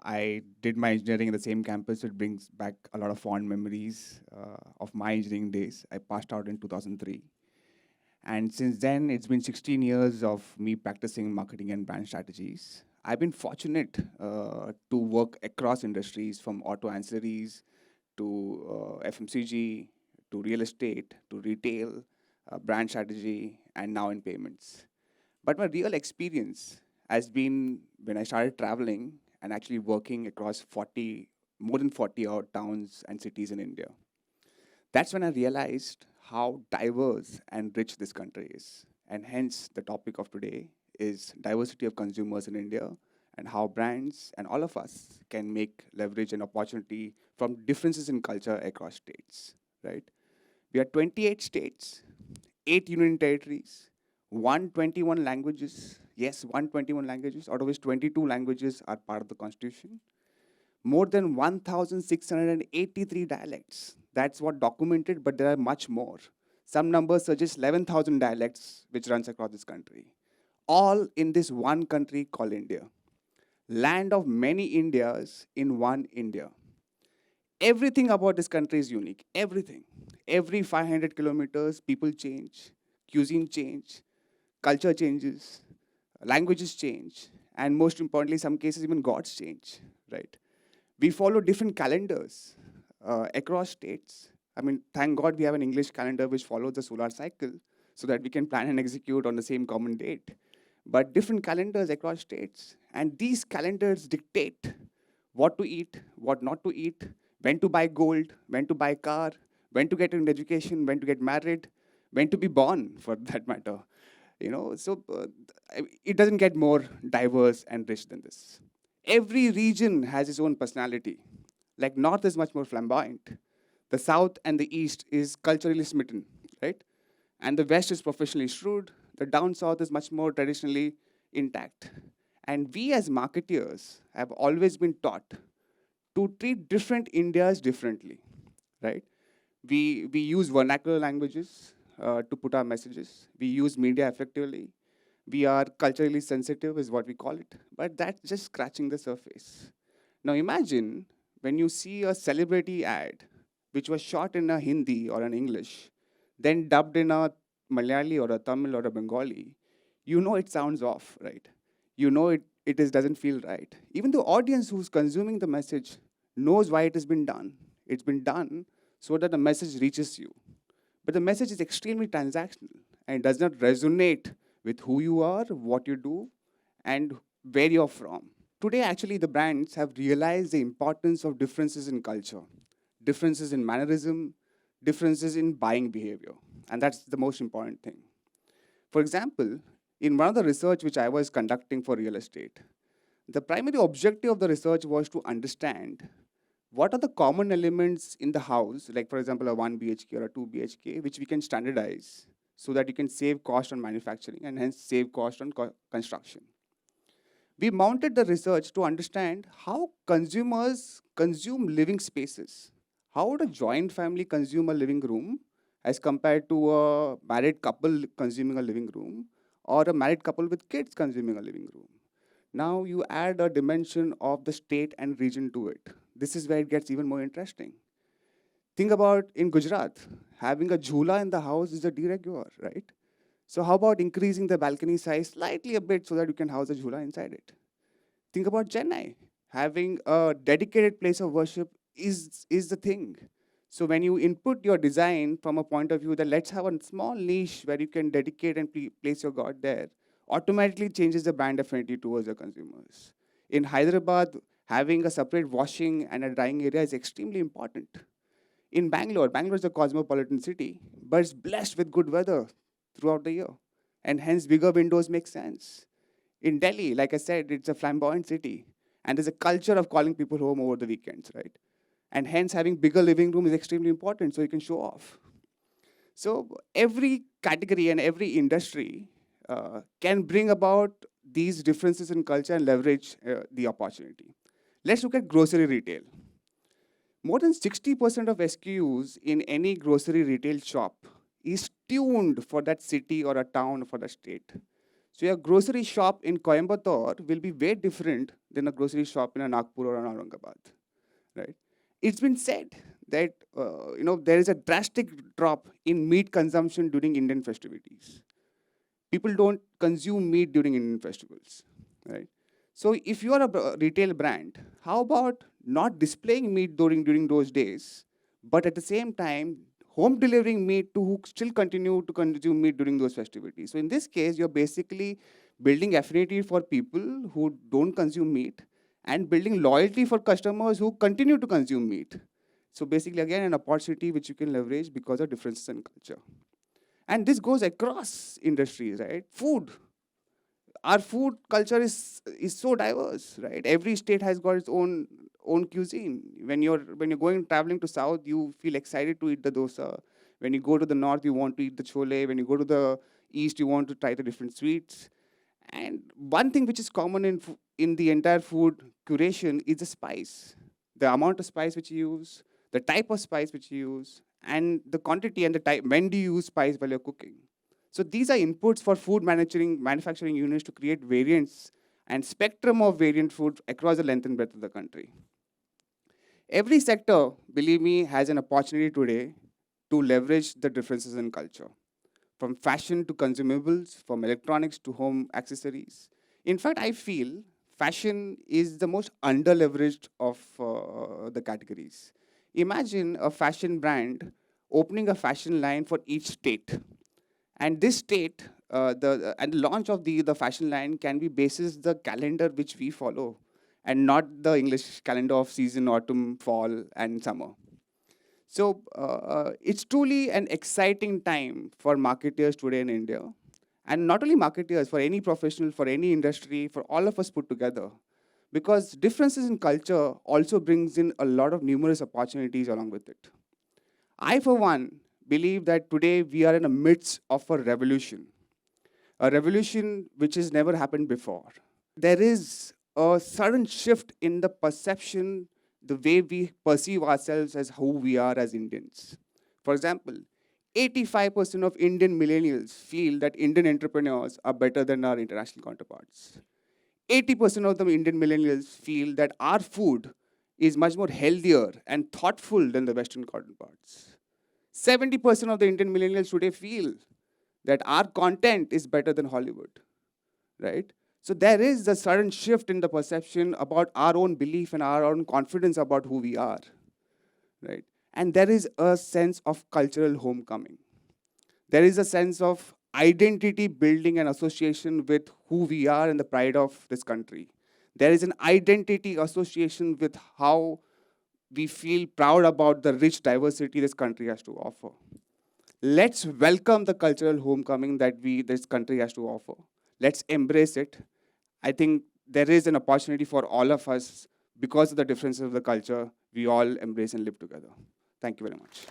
I did my engineering in the same campus. It brings back a lot of fond memories of my engineering days. I passed out in 2003. And since then, it's been 16 years of me practicing marketing and brand strategies. I've been fortunate to work across industries from auto ancillaries to FMCG, to real estate, to retail, brand strategy, and now in payments. But my real experience has been when I started traveling and actually working across more than 40 odd towns and cities in India. That's when I realized how diverse and rich this country is. And hence, the topic of today is diversity of consumers in India and how brands and all of us can make leverage and opportunity from differences in culture across states, right? We are 28 states, 8 union territories, 121 languages. Yes, 121 languages, out of which 22 languages are part of the constitution. More than 1,683 dialects. That's what documented, but there are much more. Some numbers suggest 11,000 dialects which runs across this country. All in this one country called India. Land of many Indias in one India. Everything about this country is unique. Everything. Every 500 kilometers, people change, cuisine change, culture changes, languages change, and most importantly, some cases even gods change, right? We follow different calendars across states. I mean, thank God we have an English calendar which follows the solar cycle so that we can plan and execute on the same common date. But different calendars across states. And these calendars dictate what to eat, what not to eat, when to buy gold, when to buy a car, when to get an education, when to get married, when to be born, for that matter. It doesn't get more diverse and rich than this. Every region has its own personality. Like North is much more flamboyant. The South and the East is culturally smitten, right? And the West is professionally shrewd. The down South is much more traditionally intact. And we as marketeers have always been taught to treat different Indias differently, right? We use vernacular languages to put our messages. We use media effectively. We are culturally sensitive, is what we call it. But that's just scratching the surface. Now imagine when you see a celebrity ad which was shot in a Hindi or an English, then dubbed in a Malayali or a Tamil or a Bengali, you know it sounds off, right? You know doesn't feel right. Even the audience who's consuming the message knows why it has been done. It's been done so that the message reaches you. But the message is extremely transactional and does not resonate with who you are, what you do, and where you're from. Today, actually, the brands have realized the importance of differences in culture, differences in mannerism, differences in buying behavior. And that's the most important thing. For example, in one of the research which I was conducting for real estate, the primary objective of the research was to understand what are the common elements in the house, like for example, a 1 BHK or a 2 BHK, which we can standardize so that you can save cost on manufacturing and hence save cost on construction. We mounted the research to understand how consumers consume living spaces. How would a joint family consume a living room as compared to a married couple consuming a living room or a married couple with kids consuming a living room? Now you add a dimension of the state and region to it. This is where it gets even more interesting. Think about in Gujarat, having a jhula in the house is a de rigueur, right? So how about increasing the balcony size slightly a bit so that you can house a jhula inside it? Think about Chennai. Having a dedicated place of worship is the thing. So when you input your design from a point of view that let's have a small niche where you can dedicate and place your God there, automatically changes the brand affinity towards the consumers. In Hyderabad, having a separate washing and a drying area is extremely important. In Bangalore is a cosmopolitan city, but it's blessed with good weather throughout the year. And hence, bigger windows make sense. In Delhi, like I said, it's a flamboyant city. And there's a culture of calling people home over the weekends, right? And hence, having bigger living room is extremely important so you can show off. So every category and every industry can bring about these differences in culture and leverage the opportunity. Let's look at grocery retail. More than 60% of SKUs in any grocery retail shop is tuned for that city or a town or for the state. So your grocery shop in Coimbatore will be way different than a grocery shop in a Nagpur or an Aurangabad, right? It's been said that there is a drastic drop in meat consumption during Indian festivities. People don't consume meat during Indian festivals, right? So if you are a retail brand, how about not displaying meat during those days, but at the same time, home delivering meat to who still continue to consume meat during those festivities? So in this case, you're basically building affinity for people who don't consume meat and building loyalty for customers who continue to consume meat. So basically, again, an opportunity which you can leverage because of differences in culture. And this goes across industries, right? Food. Our food culture is so diverse, right? Every state has got its own cuisine. When you're going traveling to south, you feel excited to eat the dosa. When you go to the north, you want to eat the chole. When you go to the east, you want to try the different sweets. And one thing which is common in the entire food curation is the spice, the amount of spice which you use, the type of spice which you use, and the quantity and the type. When do you use spice while you're cooking? So these are inputs for food manufacturing units to create variants and spectrum of variant food across the length and breadth of the country. Every sector, believe me, has an opportunity today to leverage the differences in culture, from fashion to consumables, from electronics to home accessories. In fact, I feel fashion is the most under-leveraged of the categories. Imagine a fashion brand opening a fashion line for each state. And this state, and the launch of the fashion line can be basis the calendar which we follow, and not the English calendar of season, autumn, fall, and summer. So it's truly an exciting time for marketeers today in India. And not only marketeers, for any professional, for any industry, for all of us put together. Because differences in culture also brings in a lot of numerous opportunities along with it. I, for one, believe that today we are in the midst of a revolution which has never happened before. There is a sudden shift in the perception, the way we perceive ourselves as who we are as Indians. For example, 85% of Indian millennials feel that Indian entrepreneurs are better than our international counterparts. 80% of the Indian millennials feel that our food is much more healthier and thoughtful than the Western counterparts. 70% of the Indian millennials today feel that our content is better than Hollywood, right? So there is a sudden shift in the perception about our own belief and our own confidence about who we are, right? And there is a sense of cultural homecoming. There is a sense of identity building and association with who we are and the pride of this country. There is an identity association with how we feel proud about the rich diversity this country has to offer. Let's welcome the cultural homecoming that this country has to offer. Let's embrace it. I think there is an opportunity for all of us because of the differences of the culture. We all embrace and live together. Thank you very much.